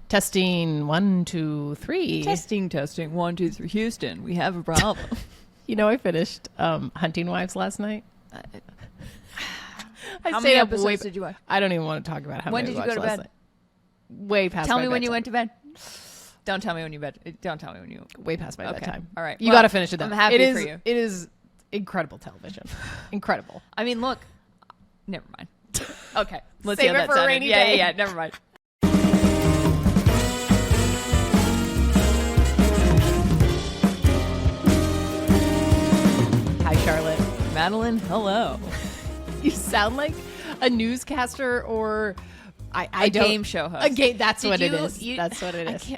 Testing 1, 2, 3. Testing 1, 2, 3. Houston, we have a problem. I finished Hunting Wives last night. How many episodes did you watch? I don't even want to talk about how many. When did you go to bed? Way past. Tell me when bedtime. you went to bed. Don't tell me when you bed. Don't tell me when you. Way past my bedtime. All right. You got to finish it. Then I'm happy for you. It is incredible television. Incredible. I mean, look. Never mind. Okay. Let's Save see it how that for a sounded. rainy Yeah, day. yeah. Never mind. Hi, Charlotte. Madeline, hello. You sound like a newscaster or a game show host. That's what it is. That's what it is.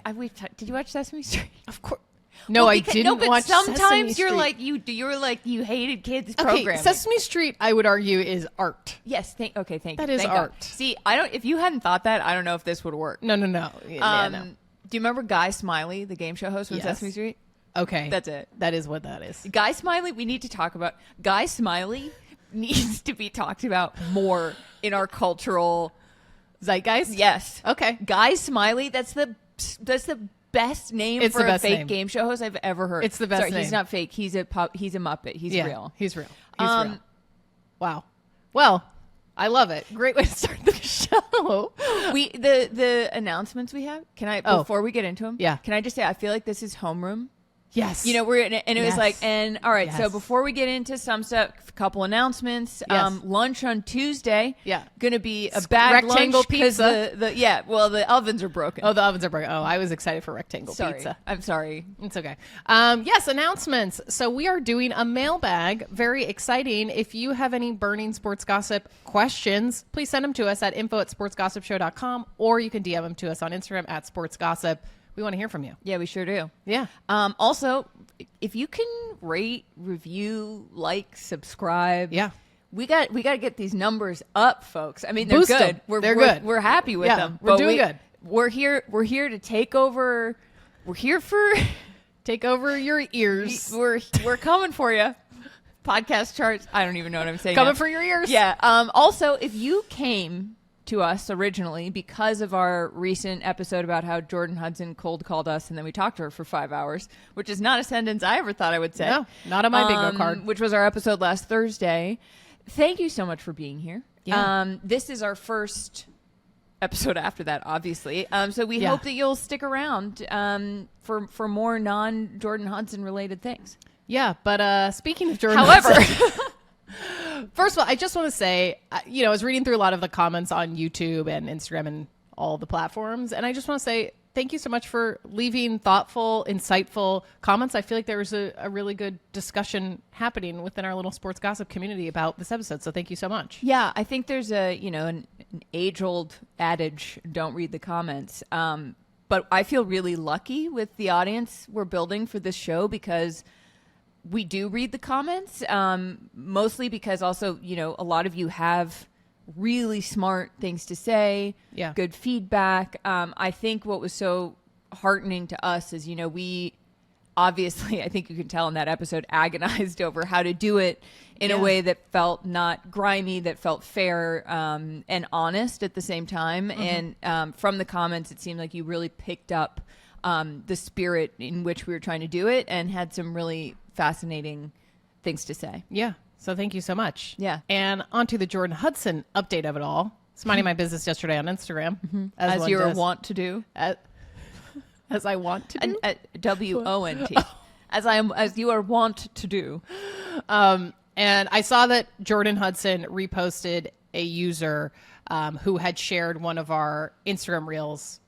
Did you watch Sesame Street? Of course. No, I didn't but watch sometimes Sesame you're Street. like you hated kids Okay, programming. Sesame Street, I would argue, is art. Yes. Thank you. That is Thank art. God. See, I don't. If you hadn't thought that, I don't know if this would work. No. No. Do you remember Guy Smiley, the game show host from Yes. Sesame Street? Okay. That's it. That is what that is. Guy Smiley, we need to talk about. Guy Smiley needs to be talked about more in our cultural Zeitgeist? Yes. Okay. Guy Smiley, that's the best name for a fake name. game show host I've ever heard. It's the best Sorry, name. he's not fake. He's a Muppet. He's real. He's real. He's real. Wow. Well, I love it. Great way to start the show. The announcements we have. Can I before we get into them? Yeah. Can I just say I feel like this is homeroom. Yes. We're in it, and it was like, all right. Yes. So before we get into some stuff, a couple announcements. Yes. Lunch on Tuesday. Yeah. Going to be a bag rectangle lunch because pizza. the ovens are broken. Oh, the ovens are broken. Oh, I was excited for rectangle sorry. pizza. I'm sorry. It's okay. Yes, announcements. So we are doing a mailbag. Very exciting. If you have any burning sports gossip questions, please send them to us at info@sportsgossipshow.com, or you can DM them to us on Instagram @sportsgossip. We want to hear from you. Yeah, we sure do. Yeah. Also, if you can rate, review, like, subscribe. Yeah. We got to get these numbers up, folks. I mean, they're Boost good. them. They're good. We're happy with them. We're doing good. We're here to take over. We're here for take over your ears. We're coming for you. Podcast charts. I don't even know what I'm saying. Coming now. for your ears. Yeah. Also, if you came to us originally because of our recent episode about how Jordon Hudson cold called us and then we talked to her for 5 hours, which is not a sentence I ever thought I would say. No, not on my bingo card. Which was our episode last Thursday. Thank you so much for being here. Yeah. This is our first episode after that, obviously. So we hope that you'll stick around for more non-Jordon Hudson related things. Yeah, but speaking of Jordon However... Hudson, first of all, I just want to say, I was reading through a lot of the comments on YouTube and Instagram and all the platforms, and I just want to say thank you so much for leaving thoughtful, insightful comments. I feel like there was a really good discussion happening within our little sports gossip community about this episode, so thank you so much. Yeah, I think there's an age-old adage, don't read the comments, but I feel really lucky with the audience we're building for this show because we do read the comments, mostly because also, a lot of you have really smart things to say, good feedback. I think what was so heartening to us is, we obviously, I think you can tell in that episode, agonized over how to do it in a way that felt not grimy, that felt fair and honest at the same time. Mm-hmm. And from the comments, it seemed like you really picked up the spirit in which we were trying to do it and had some really fascinating things to say. Yeah. So thank you so much. Yeah. And on to the Jordon Hudson update of it all. It's minding my business yesterday on Instagram. Mm-hmm. As you want to do. As I want to do. WONT. As you are wont to do. And I saw that Jordon Hudson reposted a user who had shared one of our Instagram reels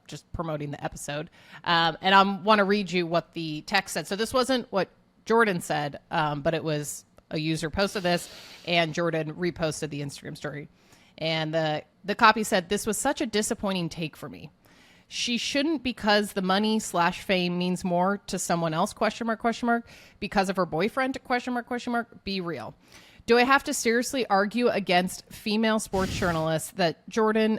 just promoting the episode. And I want to read you what the text said. So this wasn't what Jordon said, but it was a user posted this and Jordon reposted the Instagram story. And the copy said, "This was such a disappointing take for me. She shouldn't, because the money / fame means more to someone else, ? Because of her boyfriend, ? Be real. Do I have to seriously argue against female sports journalists that Jordon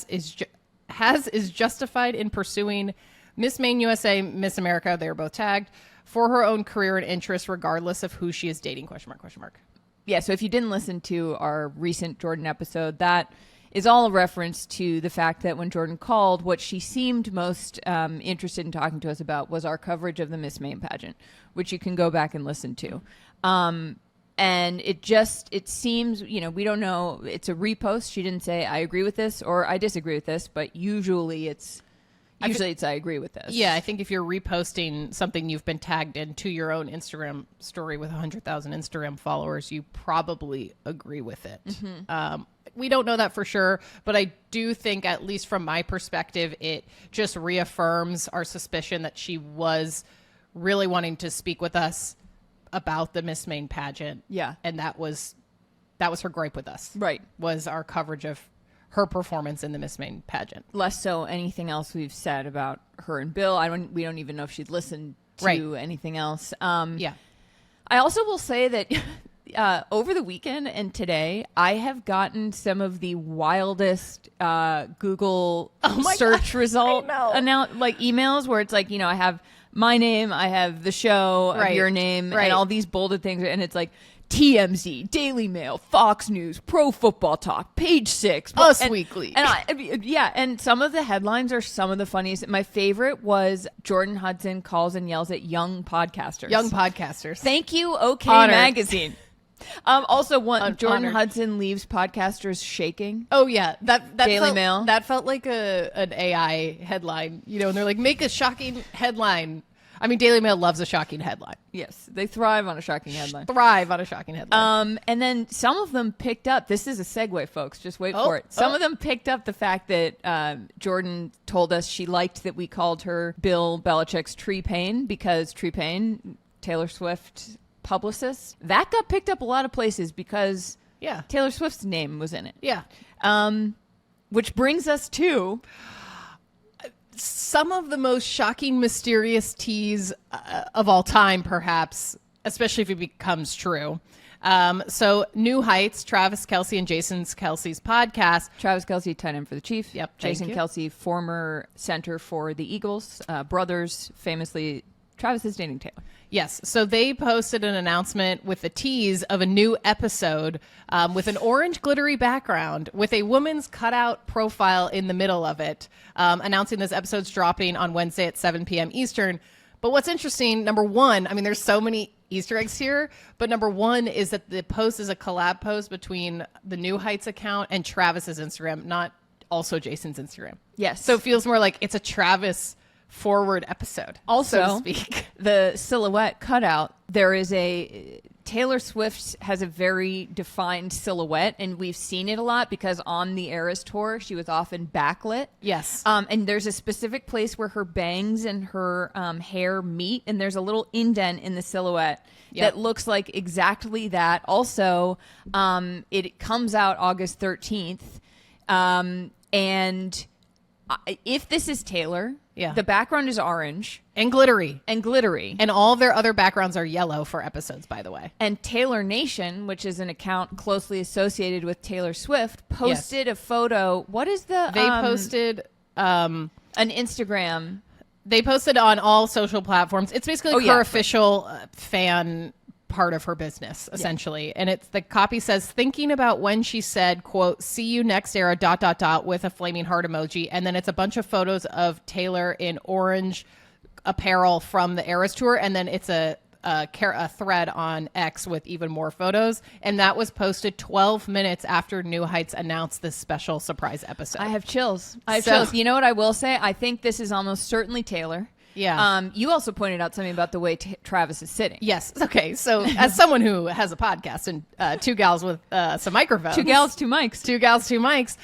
is justified in pursuing Miss Maine USA, Miss America, they're both tagged, for her own career and interests, regardless of who she is dating, ? Yeah, so if you didn't listen to our recent Jordon episode, that is all a reference to the fact that when Jordan called, what she seemed most interested in talking to us about was our coverage of the Miss Maine pageant, which you can go back and listen to. And it seems, we don't know. It's a repost. She didn't say, I agree with this or I disagree with this, but usually it's I agree with this. Yeah, I think if you're reposting something you've been tagged into your own Instagram story with 100,000 Instagram followers, you probably agree with it. Mm-hmm. We don't know that for sure, but I do think, at least from my perspective, it just reaffirms our suspicion that she was really wanting to speak with us about the Miss Maine pageant. Yeah. And that was her gripe with us. Right. Was our coverage of her performance in the Miss Maine pageant. Less so anything else we've said about her and Bill. We don't even know if she'd listened to anything else. Yeah. I also will say that over the weekend and today, I have gotten some of the wildest Google search result emails where it's like, I have my name, I have the show, your name, and all these bolded things, and it's like TMZ, Daily Mail, Fox News, Pro Football Talk, Page 6, Us Weekly. And some of the headlines are some of the funniest. My favorite was Jordon Hudson calls and yells at young podcasters. Young podcasters. Thank you, OK Honored. Magazine. Also, Jordon Hudson leaves podcasters shaking. Oh yeah, that Daily Mail. That felt like an AI headline, and they're like, make a shocking headline. I mean, Daily Mail loves a shocking headline. Yes, they thrive on a shocking headline. And then some of them picked up. This is a segue, folks. Just wait for it. Some of them picked up the fact that Jordan told us she liked that we called her Bill Belichick's Tree Payne because Tree Payne, Taylor Swift publicist, that got picked up a lot of places because Taylor Swift's name was in it. Yeah. Which brings us to some of the most shocking, mysterious teas of all time, perhaps, especially if it becomes true. So New Heights, Travis Kelce and Jason Kelce's podcast. Travis Kelce, tight end for the Chiefs. Yep. Jason Kelce, former center for the Eagles. Brothers, famously, Travis is dating Taylor. Yes. So they posted an announcement with a tease of a new episode with an orange glittery background with a woman's cutout profile in the middle of it, announcing this episode's dropping on Wednesday at 7 p.m. Eastern. But what's interesting, number one, I mean, there's so many Easter eggs here, but number one is that the post is a collab post between the New Heights account and Travis's Instagram, not also Jason's Instagram. Yes. So it feels more like it's a Travis forward episode, also, so to speak. The silhouette cutout, there is Taylor Swift has a very defined silhouette, and we've seen it a lot because on the Eras tour, she was often backlit. Yes. And there's a specific place where her bangs and her hair meet, and there's a little indent in the silhouette that looks like exactly that. Also, it comes out August 13th, and if this is Taylor, the background is orange. And glittery. And all of their other backgrounds are yellow for episodes, by the way. And Taylor Nation, which is an account closely associated with Taylor Swift, posted a photo. What is the... They posted... an Instagram. They posted on all social platforms. It's basically her official fan part of her business, essentially. Yeah. And the copy says, thinking about when she said, quote, see you next era, ... with a flaming heart emoji. And then it's a bunch of photos of Taylor in orange apparel from the Eras tour. And then it's a thread on X with even more photos. And that was posted 12 minutes after New Heights announced this special surprise episode. I have chills. Chills. You know what I will say? I think this is almost certainly Taylor. Yeah. You also pointed out something about the way Travis is sitting. Yes. Okay. So as someone who has a podcast and two gals with some microphones. Two gals, two mics. Two gals, two mics.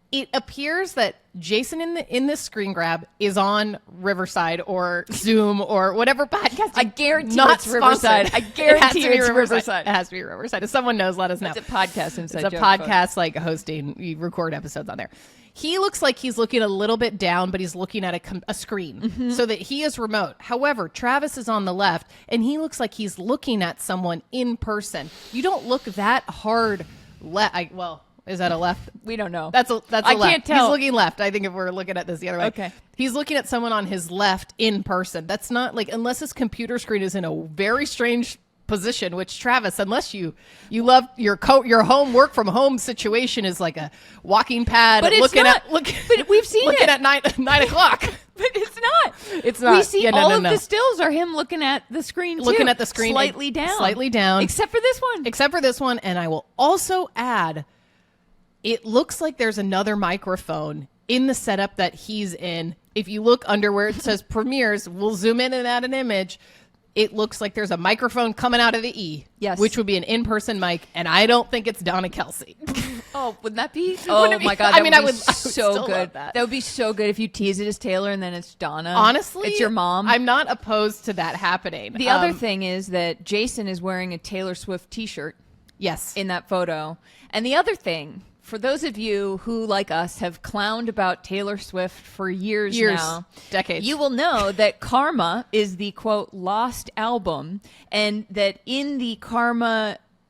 It appears that Jason in this screen grab is on Riverside or Zoom or whatever podcast. I guarantee it's Riverside. I guarantee it's Riverside. It has to be Riverside. If someone knows, let us know. It's a podcast inside It's a podcast like hosting. You record episodes on there. He looks like he's looking a little bit down, but he's looking at a screen so that he is remote. However, Travis is on the left, and he looks like he's looking at someone in person. You don't look that hard left. Is that a left? We don't know. That's a left. Can't tell. He's looking left. I think if we're looking at this the other way. Okay. He's looking at someone on his left in person. That's not unless his computer screen is in a very strange position, which Travis, unless you love your home work from home situation is like a walking pad, but but we've seen looking it at 9 o'clock. But it's not. It's not. We see all of the stills are him looking at the screen, looking at the screen, slightly down, except for this one. And I will also add, it looks like there's another microphone in the setup that he's in. If you look under where it says premieres, we'll zoom in and add an image. It looks like there's a microphone coming out of the E, yes, which would be an in-person mic, and I don't think it's Donna Kelce. Oh, wouldn't that be? Oh my God, I would so good. That would be so good if you tease it as Taylor and then it's Donna. Honestly, it's your mom. I'm not opposed to that happening. The other thing is that Jason is wearing a Taylor Swift T-shirt. Yes, in that photo. And the other thing, for those of you who, like us, have clowned about Taylor Swift for years now, decades, you will know that Karma is the, quote, lost album, and that in the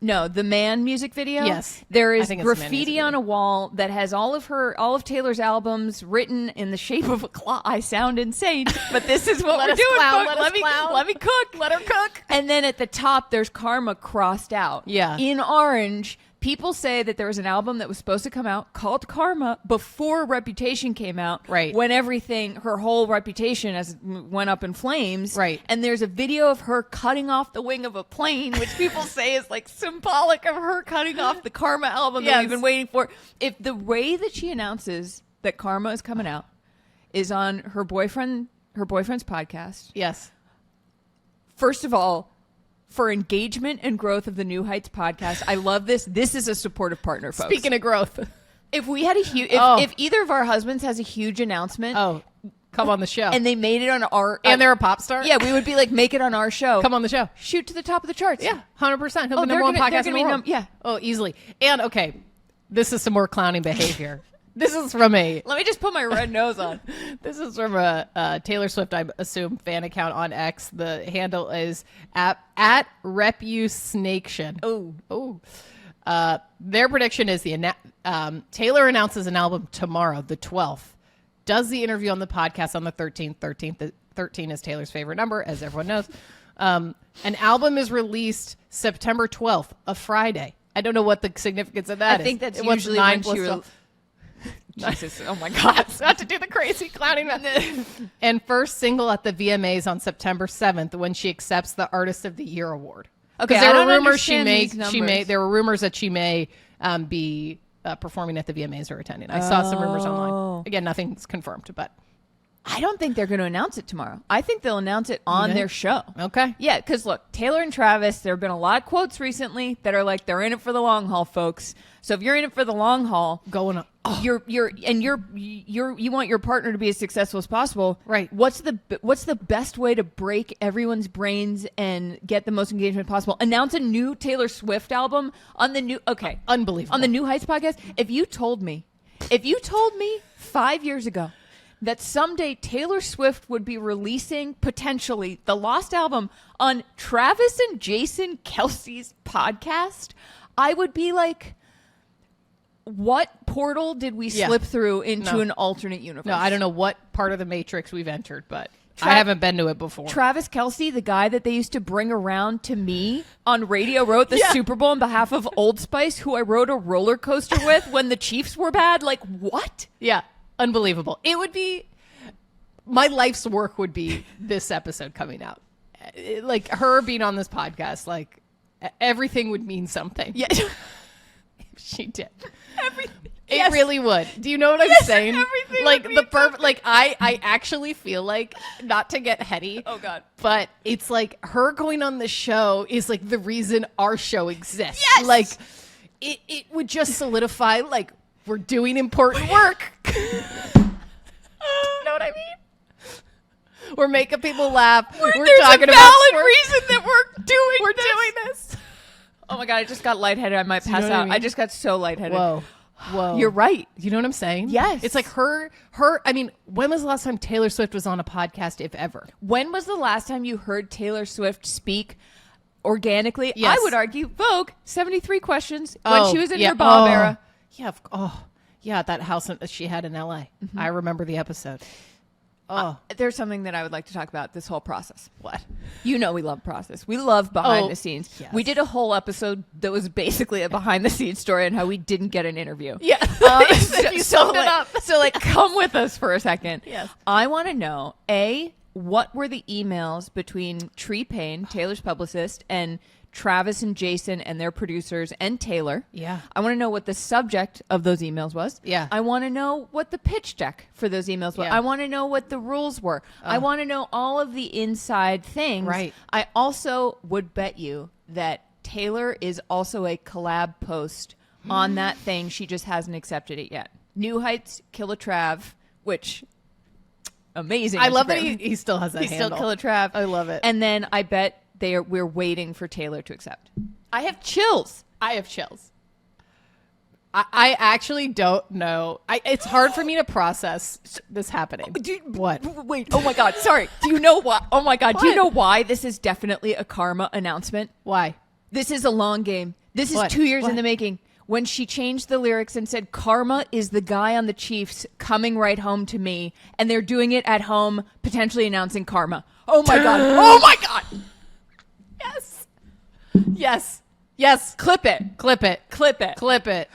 the Man music video, yes, there is graffiti on a wall that has all of Taylor's albums written in the shape of a claw. I sound insane, but this is what we're doing. Let me cook. Let her cook. And then at the top, there's Karma crossed out. Yeah. In orange. People say that there was an album that was supposed to come out called Karma before Reputation came out. Right. When her whole reputation went up in flames. Right. And there's a video of her cutting off the wing of a plane, which people say is like symbolic of her cutting off the Karma album that we've been waiting for. If the way that she announces that Karma is coming out is on her boyfriend's podcast. Yes. First of all, for engagement and growth of the New Heights podcast, I love this. This is a supportive partner, folks. Speaking of growth, if we had if either of our husbands has a huge announcement, come on the show, and they made it on our, and they're a pop star, we would be like, make it on our show, come on the show, shoot to the top of the charts, 100%. He'll be number one podcast in the world. Oh, easily. And okay, this is some more clowning behavior. This is from let me just put my red nose on. This is from a Taylor Swift, I assume, fan account on X. The handle is at RepuSnaktion. Oh. Their prediction is Taylor announces an album tomorrow, the 12th. Does the interview on the podcast on the 13th. 13 is Taylor's favorite number, as everyone knows. An album is released September 12th, a Friday. I don't know what the significance of that is. I think that's usually when she Jesus, oh my God. Not to do the crazy clowning method. And first single at the VMAs on September 7th when she accepts the Artist of the Year award. Okay, there were rumors there were rumors that she may be performing at the VMAs or attending. I saw some rumors online. Again, nothing's confirmed, but I don't think they're going to announce it tomorrow. I think they'll announce it on their show. Okay. Yeah, because look, Taylor and Travis, there have been a lot of quotes recently that are like, they're in it for the long haul, folks. So if you're in it for the long haul, you want your partner to be as successful as possible. Right. What's the best way to break everyone's brains and get the most engagement possible? Announce a new Taylor Swift album on the new unbelievable on the New Heights podcast. If you told me 5 years ago that someday Taylor Swift would be releasing potentially the Lost album on Travis and Jason Kelce's podcast, I would be like, what portal did we slip through into an alternate universe? No, I don't know what part of the Matrix we've entered, but I haven't been to it before. Travis Kelce, the guy that they used to bring around to me on Radio Row at the Super Bowl on behalf of Old Spice, who I rode a roller coaster with when the Chiefs were bad. Like, what? Yeah. Unbelievable. It would be, my life's work would be this episode coming out. Like her being on this podcast, like everything would mean something. Yeah. If she did. Everything. It really would. Do you know what I'm saying? Everything like would the mean perfect, like I actually feel like, not to get heady. Oh God. But it's like her going on the show is like the reason our show exists. Yes. Like it would just solidify, like, we're doing important work. You know what I mean? We're making people laugh. We're talking about valid reason that we're doing this. Oh my God, I just got lightheaded. I might pass out. I mean? I just got so lightheaded. Whoa. You're right. You know what I'm saying? Yes. It's like her, I mean, when was the last time Taylor Swift was on a podcast, if ever? When was the last time you heard Taylor Swift speak organically? Yes. I would argue Vogue, 73 questions when she was in her Bob era. Yeah. That house that she had in LA. Mm-hmm. I remember the episode. There's something that I would like to talk about this whole process. What? You know we love process. We love behind the scenes. Yes. We did a whole episode that was basically a behind the scenes story on how we didn't get an interview. Yeah. You summed it up. So come with us for a second. Yes. I want to know, what were the emails between Tree Payne, Taylor's publicist, and Travis and Jason and their producers and Taylor? Yeah. I want to know what the subject of those emails was. Yeah. I want to know what the pitch deck for those emails was. Yeah. I want to know what the rules were. I want to know all of the inside things. Right. I also would bet you that Taylor is also a collab post on that thing. She just hasn't accepted it yet. New Heights, Kill a Trav, which amazing. I love that Instagram. he still has that He's handle. still Kill a Trav. I love it. And then I bet we're waiting for Taylor to accept. I have chills. I have chills. I actually don't know. It's hard for me to process this happening. What? Wait. Oh my God. Sorry. Do you know why? Oh my God. What? Do you know why this is definitely a karma announcement? Why? This is a long game. This is What? 2 years What? in the making. When she changed the lyrics and said, "Karma is the guy on the Chiefs coming right home to me," and they're doing it at home, potentially announcing karma. Oh my God. Oh my God. Yes. Yes. Yes. Clip it. Clip it. Clip it. Clip it.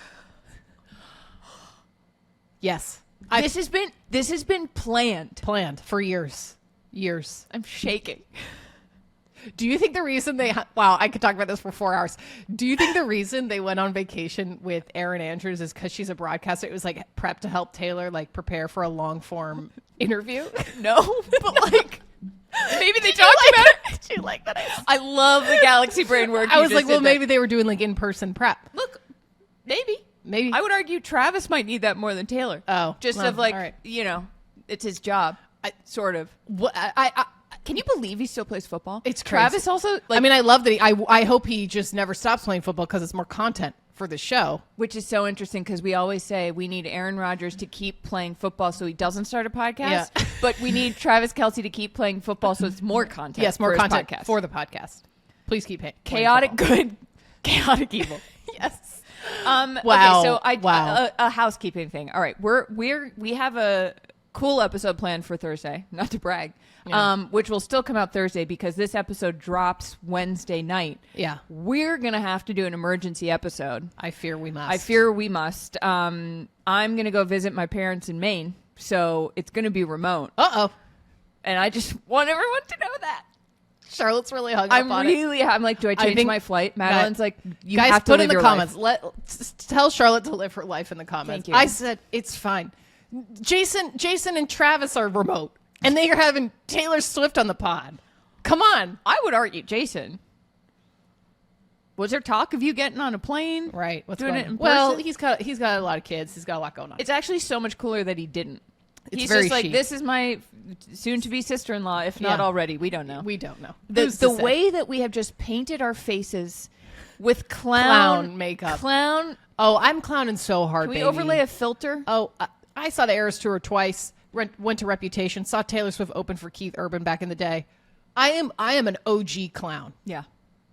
Yes. This has been Planned for years. Years. I'm shaking. Do you think the reason wow, I could talk about this for 4 hours. Do you think the reason they went on vacation with Erin Andrews is because she's a broadcaster? It was prep to help Taylor prepare for a long form interview? No, but maybe they talked about it. Did you like that? I love the galaxy brain work. I was like, well, maybe they were doing in-person prep. Look, maybe. Maybe. I would argue Travis might need that more than Taylor. Oh, just well, of all right. It's his job. Sort of. What, Can you believe he still plays football? It's crazy. Travis also. I mean, I love that. I hope he just never stops playing football because it's more content for the show. Which is so interesting because we always say we need Aaron Rodgers to keep playing football so he doesn't start a podcast. Yeah. But we need Travis Kelce to keep playing football so it's more content. Yes, more for his content podcast. for the podcast. Please keep it. Chaotic good, chaotic evil. Yes. Wow. Okay, so a housekeeping thing. All right, we have a cool episode planned for Thursday. Not to brag, which will still come out Thursday because this episode drops Wednesday night. Yeah, we're gonna have to do an emergency episode. I fear we must. I'm gonna go visit my parents in Maine, so it's gonna be remote. And I just want everyone to know that. Charlotte's really hung up on it. I'm like, do I change my flight? Madeline's like, you guys, have to put live in the your comments. life. Tell Charlotte to live her life in the comments. Thank you. I said it's fine. Jason and Travis are remote, and they are having Taylor Swift on the pod. Come on. I would argue, Jason. Was there talk of you getting on a plane? Right. What's doing going it on? in Well, person? he's got a lot of kids. He's got a lot going on. It's actually so much cooler that he didn't. It's He's very just like, chic. this is my soon-to-be sister-in-law, if not Yeah. already. We don't know. We don't know. The way that we have just painted our faces with clown makeup. Clown. Oh, I'm clowning so hard, Can we baby. overlay a filter? Oh, I saw the Eras Tour twice. Went to Reputation. Saw Taylor Swift open for Keith Urban back in the day. I am an OG clown. Yeah.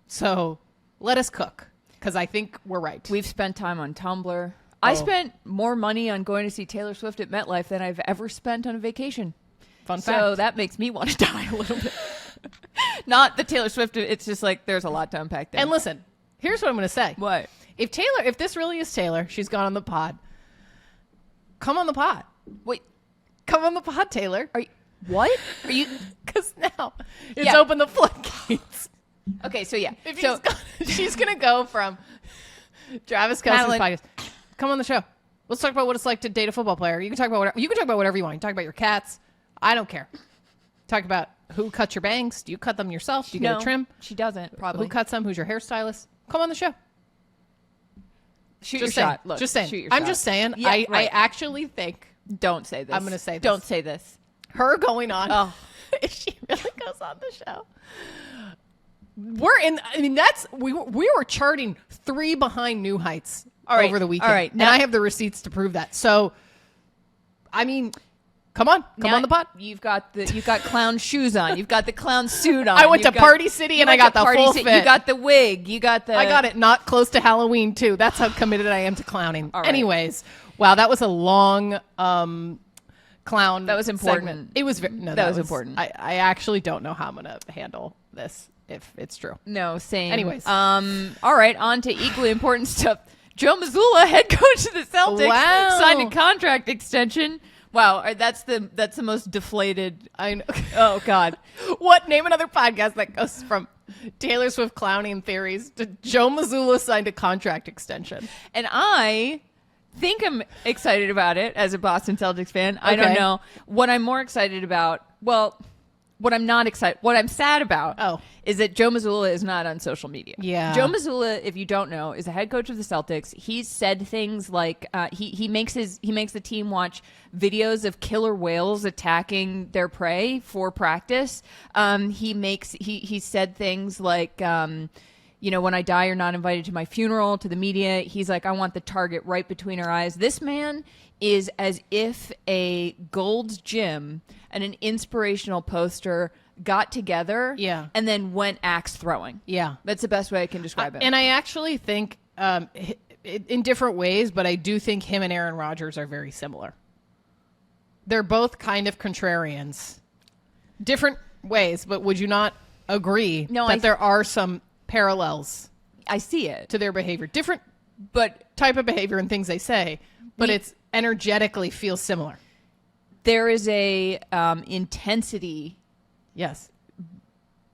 So let us cook because I think we're right. We've spent time on Tumblr. I spent more money on going to see Taylor Swift at MetLife than I've ever spent on a vacation. Fun fact. So that makes me want to die a little bit. Not the Taylor Swift. It's just there's a lot to unpack there. And listen, here's what I'm going to say. What? If this really is Taylor, she's gone on the pod. Come on the pod. Wait. Come on the pod, Taylor. What? Are you? Because now it's open the floodgates. Okay, so yeah. She's going to go from Travis Kelce's Madeline. podcast. Come on the show. Let's talk about what it's like to date a football player. You can talk about whatever you want. You can talk about your cats. I don't care. Talk about who cuts your bangs. Do you cut them yourself? Do you get a trim? She doesn't, probably. Who cuts them? Who's your hairstylist? Come on the show. Shoot Just your saying. shot. Look, just saying. shoot your I'm shot. just saying. Yeah, I right. actually think Don't say this. I'm going to say this. Don't say this. Her going on. Oh. If she really goes on the show. We were charting 3 behind New Heights over the weekend. All right. And I have the receipts to prove that. So, I mean, come on the pod. You've got clown shoes on. You've got the clown suit on. I went to Party City and I got the full fit. You got the wig. You got the. I got it not close to Halloween too. That's how committed I am to clowning. All right. Anyways, wow, that was a long clown. That was important. Segment. It was no, that was important. I actually don't know how I'm gonna handle this if it's true. No, same. Anyways, all right, on to equally important stuff. Joe Mazzulla, head coach of the Celtics, signed a contract extension. Wow, that's the most deflated. I know. Oh God, what? Name another podcast that goes from Taylor Swift clowning theories to Joe Mazzulla signed a contract extension. And I think I'm excited about it as a Boston Celtics fan. I don't know what I'm more excited about. Well, what I'm not excited, what I'm sad about is that Joe Mazzulla is not on social media. Yeah. Joe Mazzulla, if you don't know, is the head coach of the Celtics. He's said things like he makes the team watch videos of killer whales attacking their prey for practice. He said things like when I die, you're not invited to my funeral, to the media. He's like, I want the target right between our eyes. This man is as if a Gold's Gym and an inspirational poster got together and then went axe throwing. Yeah. That's the best way I can describe it. And I actually think in different ways, but I do think him and Aaron Rodgers are very similar. They're both kind of contrarians. Different ways, but would you not agree that there are some parallels? I see it. To their behavior. Different but type of behavior and things they say, but it's energetically feels similar. There is a intensity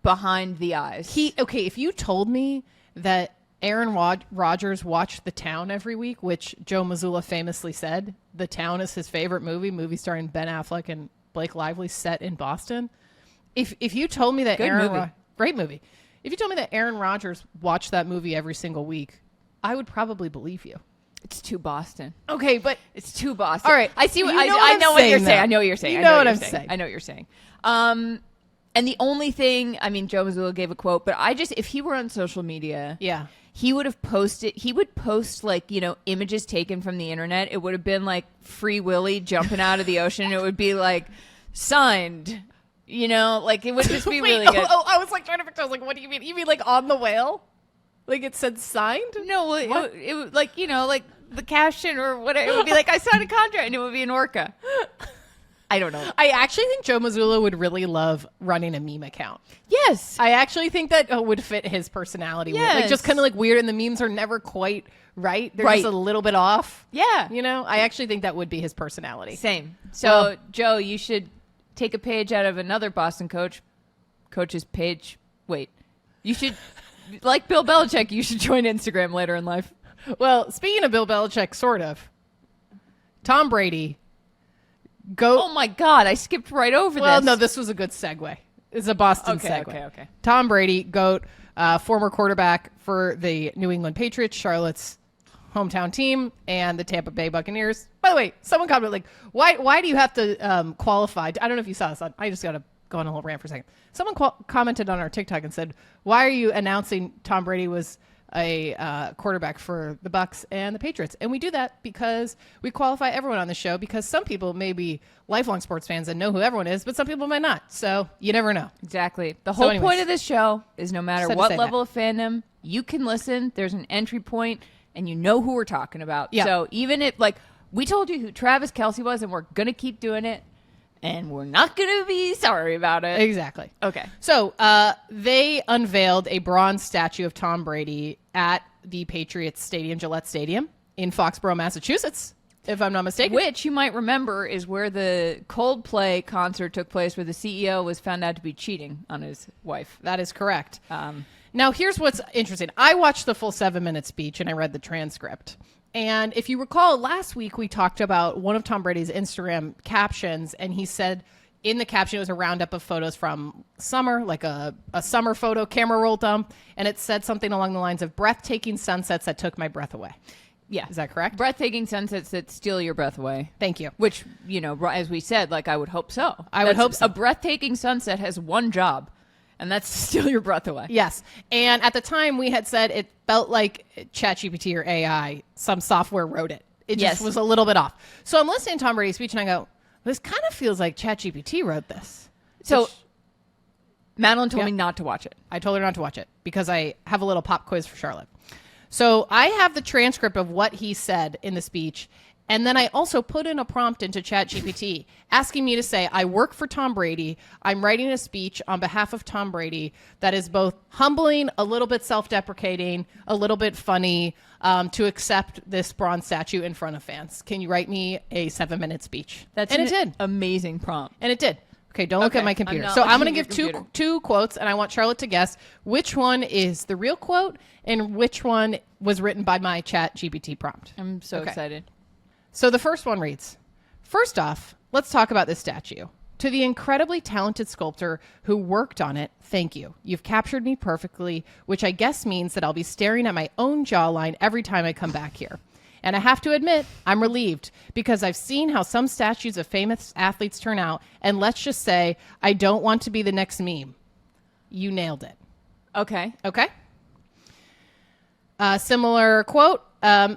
behind the eyes. If you told me that Aaron Rodgers watched The Town every week, which Joe Mazzulla famously said, The Town is his favorite movie starring Ben Affleck and Blake Lively, set in Boston. If you told me that great movie. If you told me that Aaron Rodgers watched that movie every single week, I would probably believe you. It's too Boston. Okay, but it's too Boston. All right, I see. I know what you're saying. I know what you're saying. You know what I'm saying. I know what you're saying. And the only thing, I mean, Joe Mazzulla gave a quote, but if he were on social media, he would have posted. He would post images taken from the internet. It would have been like Free Willy jumping out of the ocean. It would be like signed. It would just be really good. I was trying to picture. I was like, what do you mean? You mean like on the whale? Like it said signed? No, it was like the caption or whatever. It would be like, I signed a contract, and it would be an orca. I don't know. I actually think Joe Mazzulla would really love running a meme account. Yes. I actually think that would fit his personality. Yes. Like just kind of like weird, and the memes are never quite right. They're just a little bit off. Yeah. I actually think that would be his personality. Same. So, Joe, you should take a page out of another Boston coach's page. Wait. You should, like Bill Belichick, you should join Instagram later in life. Well, speaking of Bill Belichick, sort of. Tom Brady. Oh my God, I skipped right over this. Well, no, this was a good segue. It's a Boston segue. Okay. Tom Brady, GOAT, former quarterback for the New England Patriots, Charlotte's hometown team, and the Tampa Bay Buccaneers. By the way, someone commented, like, why do you have to qualify? I don't know if you saw this. I just got to go on a little rant for a second. Someone commented on our TikTok and said, why are you announcing Tom Brady was a quarterback for the Bucs and the Patriots? And we do that because we qualify everyone on the show, because some people may be lifelong sports fans and know who everyone is, but some people might not. So you never know. Exactly. The whole point of this show is no matter what level of fandom, you can listen. There's an entry point and you know who we're talking about. Yeah. So even if, like, we told you who Travis Kelce was, and we're going to keep doing it, and we're not going to be sorry about it. Exactly. Okay. So they unveiled a bronze statue of Tom Brady at the Patriots Stadium, Gillette Stadium, in Foxborough, Massachusetts, if I'm not mistaken. Which, you might remember, is where the Coldplay concert took place, where the CEO was found out to be cheating on his wife. That is correct. Now, here's what's interesting. I watched the full 7-minute speech, and I read the transcript. And if you recall, last week we talked about one of Tom Brady's Instagram captions, and he said in the caption it was a roundup of photos from summer, like a summer photo camera roll dump, and it said something along the lines of breathtaking sunsets that took my breath away. Yeah. Is that correct? Breathtaking sunsets that steal your breath away. Thank you. Which, as we said, like, I would hope so. I would hope so. A breathtaking sunset has one job, and that's to steal your breath away. Yes. And at the time we had said it felt like ChatGPT or AI, some software wrote it. It just was a little bit off. So I'm listening to Tom Brady's speech and I go, this kind of feels like ChatGPT wrote this. So Madeline told me not to watch it. I told her not to watch it because I have a little pop quiz for Charlotte. So I have the transcript of what he said in the speech, And then I also put in a prompt into ChatGPT asking me to say, I work for Tom Brady. I'm writing a speech on behalf of Tom Brady that is both humbling, a little bit self-deprecating, a little bit funny, to accept this bronze statue in front of fans. Can you write me a 7-minute speech? And it did. Amazing prompt. And it did. Okay, don't look at my computer. I'm going to give two quotes, and I want Charlotte to guess which one is the real quote and which one was written by my ChatGPT prompt. I'm so excited. So the first one reads, first off, let's talk about this statue. To the incredibly talented sculptor who worked on it, thank you. You've captured me perfectly, which I guess means that I'll be staring at my own jawline every time I come back here. And I have to admit, I'm relieved because I've seen how some statues of famous athletes turn out. And let's just say, I don't want to be the next meme. You nailed it. Okay. Similar quote.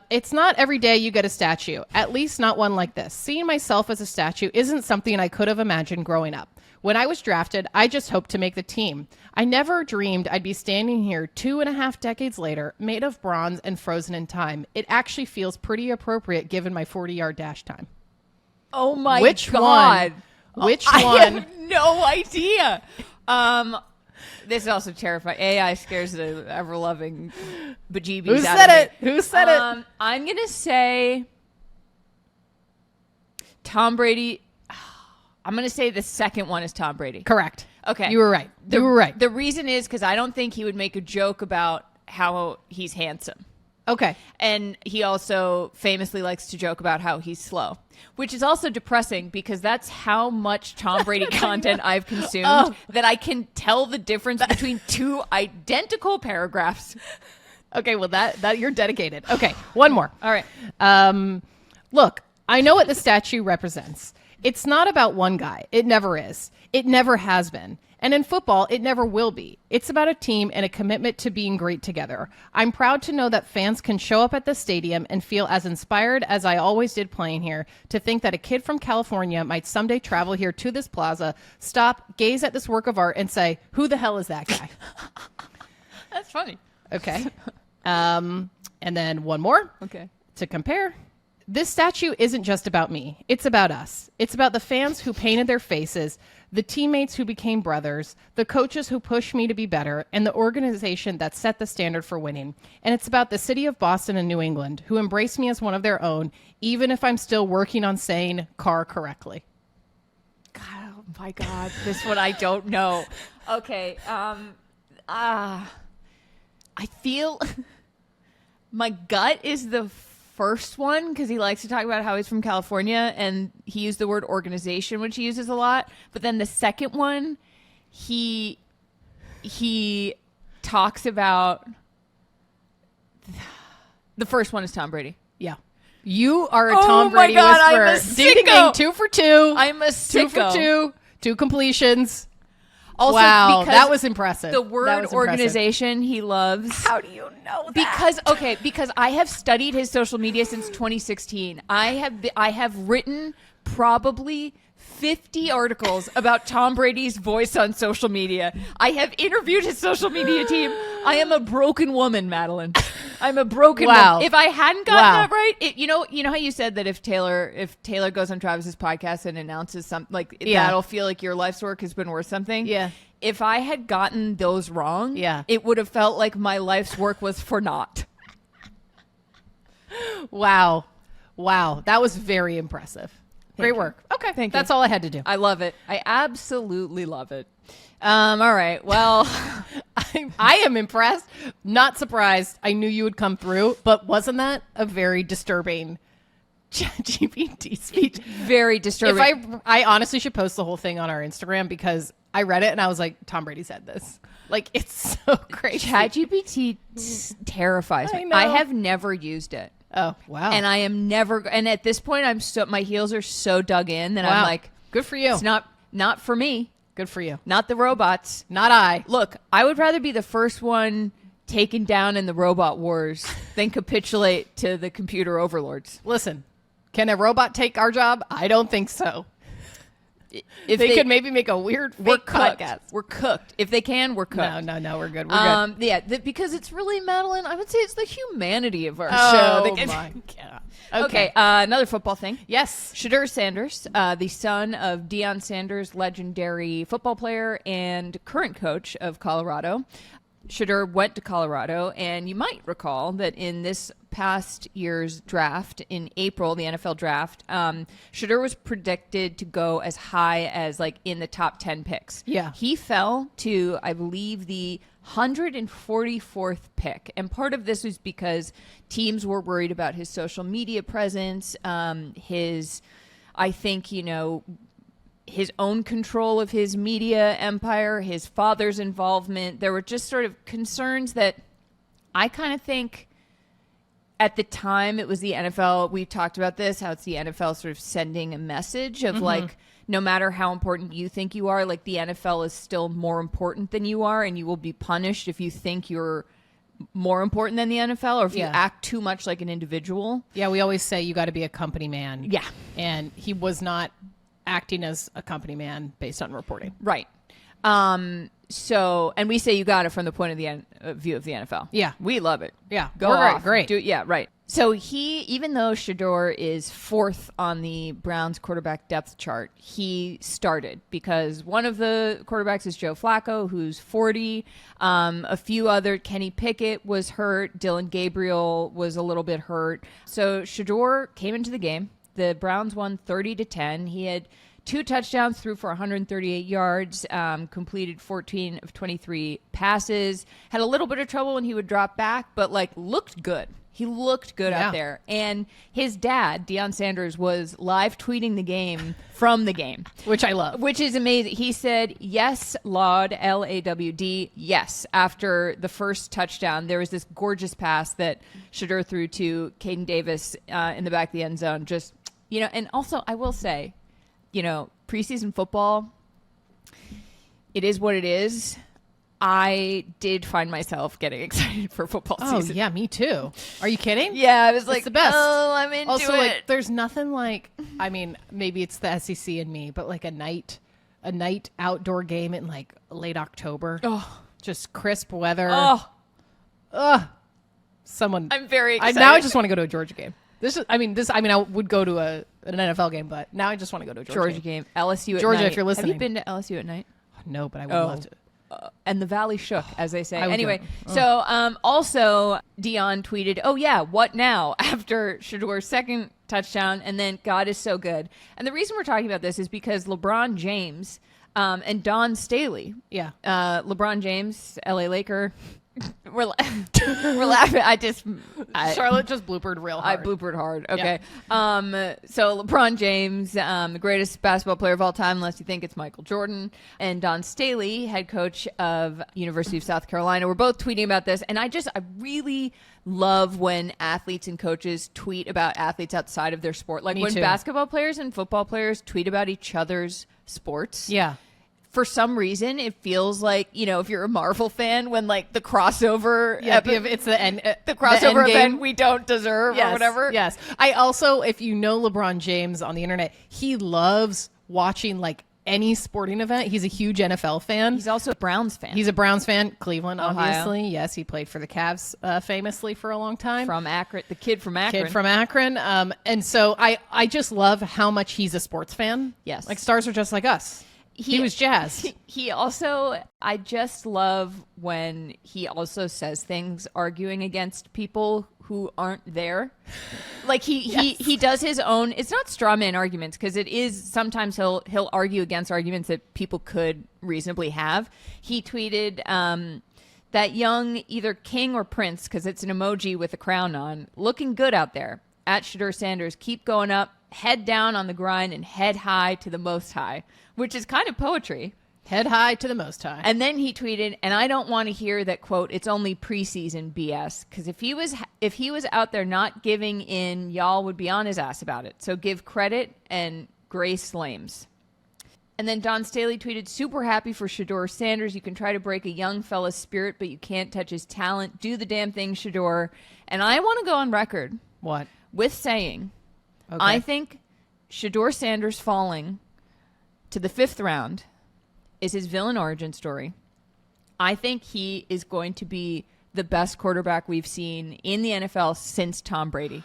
It's not every day you get a statue, at least not one like this. Seeing myself as a statue isn't something I could have imagined growing up. When I was drafted, I just hoped to make the team. I never dreamed I'd be standing here 2.5 decades later, made of bronze and frozen in time. It actually feels pretty appropriate given my 40-yard dash time. Oh my Which God. Which I one? have no idea. This is also terrifying. AI scares the ever-loving bejeebies out of me. Who said it? I'm going to say Tom Brady. I'm going to say the second one is Tom Brady. Correct. Okay. You were right. The reason is because I don't think he would make a joke about how he's handsome. Okay. And he also famously likes to joke about how he's slow, which is also depressing because that's how much Tom Brady content I've consumed that I can tell the difference between two identical paragraphs. Okay, well, that you're dedicated. Okay, one more. All right. Look, I know what the statue represents. It's not about one guy. It never is. It never has been. And in football, it never will be. It's about a team and a commitment to being great together. I'm proud to know that fans can show up at the stadium and feel as inspired as I always did playing here, to think that a kid from California might someday travel here to this plaza, stop, gaze at this work of art, and say, who the hell is that guy? That's funny. Okay. And then one more. Okay. To compare. This statue isn't just about me. It's about us. It's about the fans who painted their faces, the teammates who became brothers, the coaches who pushed me to be better, and the organization that set the standard for winning. And it's about the city of Boston and New England, who embraced me as one of their own, even if I'm still working on saying car correctly. God, oh my God. This one I don't know. Okay. I feel my gut is the first one because he likes to talk about how he's from California and he used the word organization, which he uses a lot. But then the second one, he talks about the first one is Tom Brady. Yeah. You are a Tom Brady whisperer. I'm a sicko. Ding, ding, ding. 2 for 2. I'm a sicko. 2 for 2. 2 completions. Also, wow, that was impressive. The word organization he loves. How do you know that? Because I have studied his social media since 2016. I have written probably 50 articles about Tom Brady's voice on social media. I have interviewed his social media team. I am a broken woman, Madeline. I'm a broken woman. If I hadn't gotten that right, you know how you said that if Taylor goes on Travis's podcast and announces something that'll feel like your life's work has been worth something. Yeah. If I had gotten those wrong, it would have felt like my life's work was for naught. Wow. That was very impressive. Great work. Okay. Thank you. That's all I had to do. I love it. I absolutely love it. All right. Well, I am impressed. Not surprised. I knew you would come through, but wasn't that a very disturbing ChatGPT speech? Very disturbing. I honestly should post the whole thing on our Instagram because I read it and I was like, Tom Brady said this. Like, it's so crazy. ChatGPT terrifies me. I have never used it. Oh, wow. And I am never, and at this point, my heels are so dug in that I'm like, good for you. It's not for me. Good for you. Not the robots. Not I. Look, I would rather be the first one taken down in the robot wars than capitulate to the computer overlords. Listen, can a robot take our job? I don't think so. if they could maybe make a weird fake podcast. We're cooked. If they can, we're cooked. No, we're good. We're good. Yeah, because it's really, Madeline, I would say it's the humanity of our show. Oh, my God. Okay, another football thing. Yes. Shedeur Sanders, the son of Deion Sanders, legendary football player and current coach of Colorado. Shedeur went to Colorado, and you might recall that in this past year's draft, in April, the NFL draft, Shedeur was predicted to go as high as like in the top 10 picks. Yeah. He fell to, I believe, the 144th pick. And part of this was because teams were worried about his social media presence, his own control of his media empire, his father's involvement. There were just sort of concerns that I kind of think at the time it was the NFL. We talked about this, how it's the NFL sort of sending a message of like, no matter how important you think you are, like the NFL is still more important than you are, and you will be punished if you think you're more important than the NFL or if you act too much like an individual. Yeah, we always say you got to be a company man. Yeah. And he was not acting as a company man based on reporting. Right. So, and we say you got it from the point of the view of the NFL. Yeah. We love it. Yeah. Go We're off. great. Do, yeah, right. So even though Shedeur is fourth on the Browns quarterback depth chart, he started because one of the quarterbacks is Joe Flacco, who's 40. A few other, Kenny Pickett was hurt. Dylan Gabriel was a little bit hurt. So Shedeur came into the game. The Browns won 30-10. He had 2 touchdowns, threw for 138 yards, completed 14 of 23 passes, had a little bit of trouble when he would drop back, but like looked good. He looked good out there. And his dad, Deion Sanders, was live tweeting the game from the game. Which I love. Which is amazing. He said, yes, Lawd, L-A-W-D, yes. After the first touchdown, there was this gorgeous pass that Shedeur threw to Caden Davis in the back of the end zone. Just, and also I will say, preseason football, it is what it is. I did find myself getting excited for football season. Oh, yeah, me too. Are you kidding? Yeah, I was like, it's the best. Oh, I'm into also, it. like, there's nothing like, I mean, maybe it's the SEC in me, but like a night outdoor game in like late October. Oh, just crisp weather. Oh, I'm very excited. Now I just want to go to a Georgia game. I would go to an NFL game, but now I just want to go to a Georgia game. LSU at Georgia, night. if you're listening. Have you been to LSU at night? No, but I would love to. And the valley shook, as they say. I would Anyway, go. so also Deion tweeted, oh yeah, what now? After Shedeur's second touchdown, and then God is so good. And the reason we're talking about this is because LeBron James and Don Staley. Yeah. LeBron James, LA Laker. We're laughing. Charlotte just bloopered real hard. I bloopered hard. Okay. Yeah. So LeBron James, the greatest basketball player of all time, unless you think it's Michael Jordan, and Don Staley, head coach of University of South Carolina, we're both tweeting about this. And I really love when athletes and coaches tweet about athletes outside of their sport. Like when basketball players and football players tweet about each other's sports. Yeah. For some reason, it feels like, if you're a Marvel fan, when like the crossover, it's the end, the crossover event we don't deserve or whatever. Yes. I also, if you know LeBron James on the internet, he loves watching like any sporting event. He's a huge NFL fan. He's also a Browns fan. He's a Browns fan. Cleveland, Ohio. obviously. Yes, he played for the Cavs famously for a long time. From Akron, the kid from Akron. And so I just love how much he's a sports fan. Yes. Like stars are just like us. He was jazzed. He also, I just love when he also says things arguing against people who aren't there. Like he does his own, it's not straw man arguments, because it is, sometimes he'll argue against arguments that people could reasonably have. He tweeted that young either king or prince, because it's an emoji with a crown on, looking good out there. At Shedeur Sanders, keep going up, head down on the grind, and head high to the most high, which is kind of poetry. Head high to the most high. And then he tweeted, and I don't want to hear that, quote, it's only preseason BS, because if he was out there not giving in, y'all would be on his ass about it. So give credit and grace lames. And then Don Staley tweeted, super happy for Shedeur Sanders. You can try to break a young fella's spirit, but you can't touch his talent. Do the damn thing, Shedeur. And I want to go on record. What? With saying, okay. I think Shedeur Sanders falling to the 5th round is his villain origin story. I think he is going to be the best quarterback we've seen in the NFL since Tom Brady.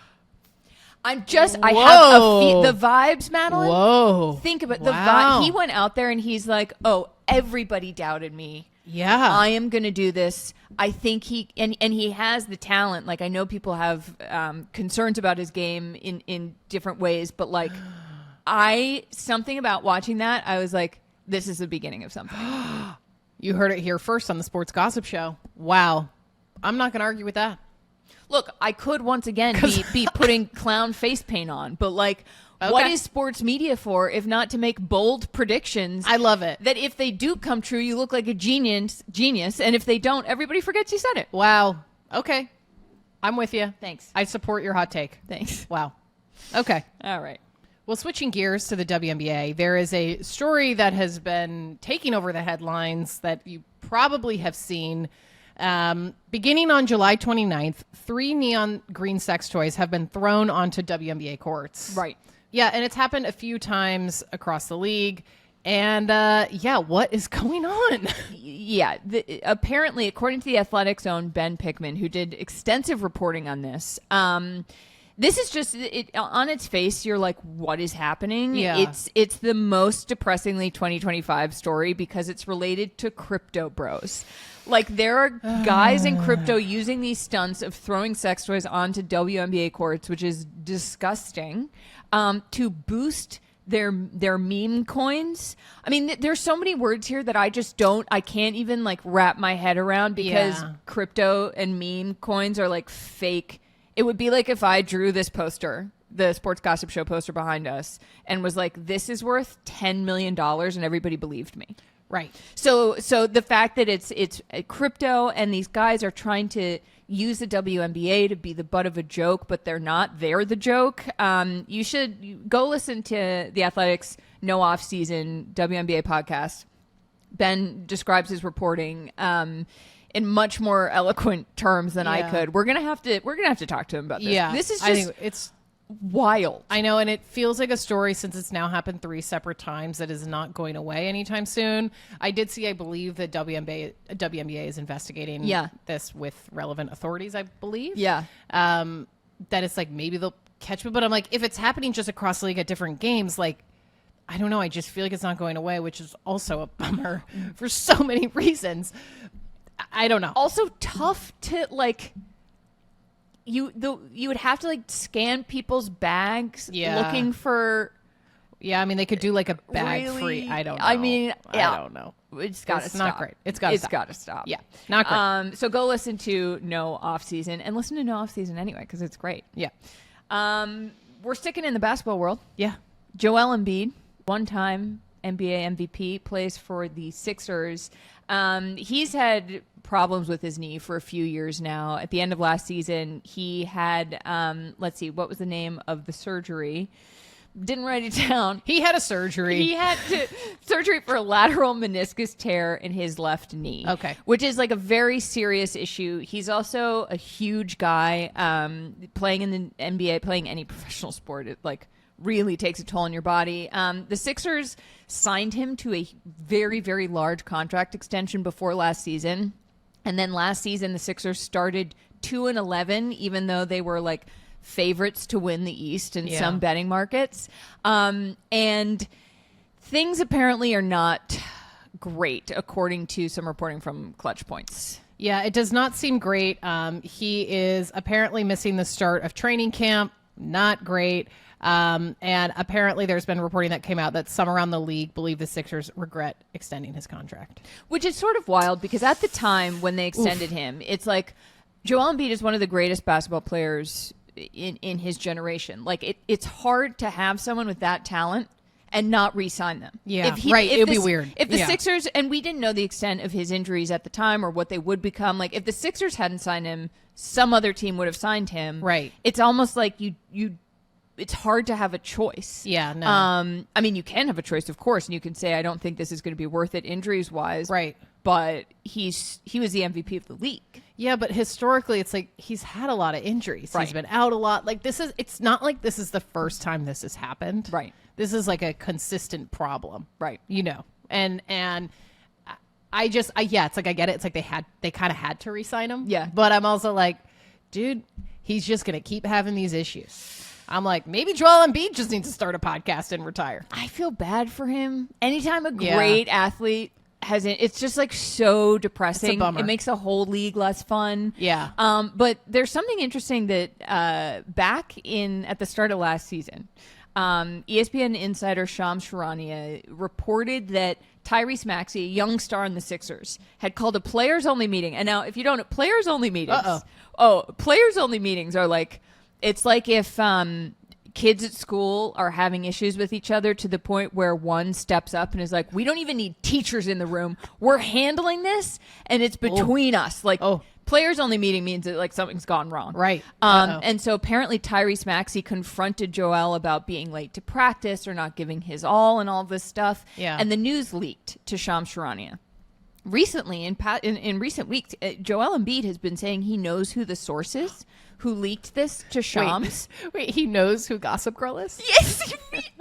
I have the vibes, Madeline. Whoa. Think about the vibe. He went out there and he's like, oh, everybody doubted me. Yeah. I am going to do this. I think he has the talent. Like, I know people have concerns about his game in different ways, but like something about watching that, I was like, this is the beginning of something. You heard it here first on the Sports Gossip Show. Wow. I'm not going to argue with that. Look, I could once again be putting clown face paint on, but like, what is sports media for if not to make bold predictions? I love it. That if they do come true, you look like a genius, and if they don't, everybody forgets you said it. Wow. Okay. I'm with you. Thanks. I support your hot take. Thanks. Wow. Okay. All right. Well, switching gears to the WNBA, there is a story that has been taking over the headlines that you probably have seen. Beginning on July 29th, 3 neon green sex toys have been thrown onto WNBA courts. Right. Yeah, and it's happened a few times across the league. And, what is going on? Yeah, apparently, according to the Athletics' own Ben Pickman, who did extensive reporting on this, this is just on its face. You're like, what is happening? Yeah. It's the most depressingly 2025 story because it's related to crypto bros. Like, there are guys in crypto using these stunts of throwing sex toys onto WNBA courts, which is disgusting, to boost their meme coins. I mean, there's so many words here that I can't even like wrap my head around because crypto and meme coins are like fake. It would be like if I drew this poster, the Sports Gossip Show poster behind us, and was like, this is worth $10 million, and everybody believed me. Right. So the fact that it's crypto and these guys are trying to use the WNBA to be the butt of a joke, but they're not. They're the joke. You should go listen to the Athletics No Off Season WNBA podcast. Ben describes his reporting in much more eloquent terms than I could. We're gonna have to talk to him about this. Yeah, this is I think it's wild. I know, and it feels like a story since it's now happened 3 separate times that is not going away anytime soon. I did see, I believe, that WNBA is investigating this with relevant authorities, I believe. Yeah. That it's like maybe they'll catch me, but I'm like, if it's happening just across the league at different games, like, I don't know. I just feel like it's not going away, which is also a bummer for so many reasons. I don't know. Also tough to like. You would have to like scan people's bags looking for. Yeah, I mean they could do like a bag free. I don't know. I mean, I don't know. It's got to stop. Not great. It's got to stop. Yeah, not great. So go listen to No Off Season and listen to No Off Season anyway because it's great. Yeah. We're sticking in the basketball world. Yeah. Joel Embiid, one-time NBA MVP, plays for the Sixers. He's had problems with his knee for a few years now. At the end of last season, he had, let's see, what was the name of the surgery? Didn't write it down. He had a surgery. He had surgery for a lateral meniscus tear in his left knee. Okay. Which is like a very serious issue. He's also a huge guy, playing in the NBA, playing any professional sport. It like really takes a toll on your body. The Sixers signed him to a very, very large contract extension before last season. And then last season, the Sixers started 2-11, even though they were like favorites to win the East in some betting markets. And things apparently are not great, according to some reporting from Clutch Points. Yeah, it does not seem great. He is apparently missing the start of training camp. Not great. And apparently there's been reporting that came out that some around the league believe the Sixers regret extending his contract. Which is sort of wild because at the time when they extended him, it's like Joel Embiid is one of the greatest basketball players in his generation. Like it's hard to have someone with that talent and not re-sign them. Yeah, right. It would be weird. If the Sixers, and we didn't know the extent of his injuries at the time or what they would become. Like if the Sixers hadn't signed him, some other team would have signed him. Right. It's almost like it's hard to have a choice. Yeah, no. I mean, you can have a choice, of course, and you can say, I don't think this is going to be worth it injuries-wise. Right. But he was the MVP of the league. Yeah, but historically, it's like he's had a lot of injuries. Right. He's been out a lot. Like it's not like this is the first time this has happened. Right. this is like a consistent problem. Right. And it's like, I get it. It's like they kind of had to re-sign him. Yeah. But I'm also like, dude, he's just going to keep having these issues. I'm like, maybe Joel Embiid just needs to start a podcast and retire. I feel bad for him. Anytime a great athlete it's just like so depressing. It's a bummer. It makes the whole league less fun. Yeah. But there's something interesting that back at the start of last season, ESPN insider Shams Charania reported that Tyrese Maxey, a young star in the Sixers, had called a players-only meeting. And now, if you don't know, players-only meetings. Players-only meetings are like, it's like if kids at school are having issues with each other to the point where one steps up and is like, we don't even need teachers in the room. We're handling this, and it's between us. Like, players only meeting means that like something's gone wrong. Right. And so apparently Tyrese Maxey confronted Joel about being late to practice or not giving his all and all this stuff. Yeah. And the news leaked to Shams Charania. Recently, in recent weeks, Joel Embiid has been saying he knows who the source is who leaked this to Shams. Wait, he knows who Gossip Girl is? Yes!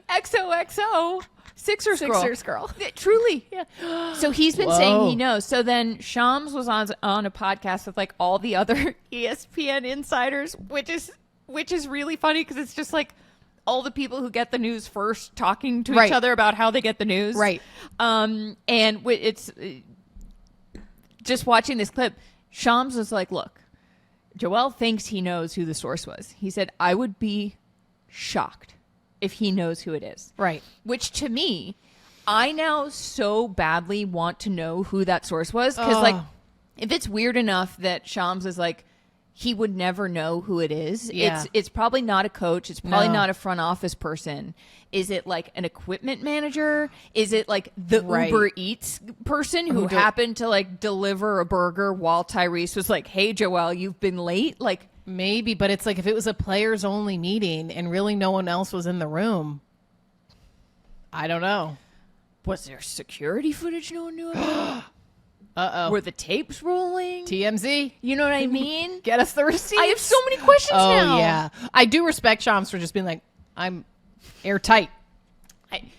XOXO. Sixers girl. Yeah, truly. Yeah. So he's been saying he knows. So then Shams was on a podcast with like all the other ESPN insiders, which is really funny because it's just like all the people who get the news first talking to each other about how they get the news. Right. And it's just watching this clip, Shams was like, look, Joel thinks he knows who the source was. He said, I would be shocked if he knows who it is. Right. Which to me, I now so badly want to know who that source was. Because like, if it's weird enough that Shams is like, he would never know who it is. Yeah. It's probably not a coach. It's probably not a front office person. Is it like an equipment manager? Is it like the Uber Eats person who happened to like deliver a burger while Tyrese was like, hey, Joel, you've been late? Like, maybe, but it's like if it was a players only meeting and really no one else was in the room, I don't know. Was there security footage no one knew about? Were the tapes rolling? TMZ. You know what I mean? Get us the receipts. I have so many questions now. Oh, yeah. I do respect Shams for just being like, I'm airtight.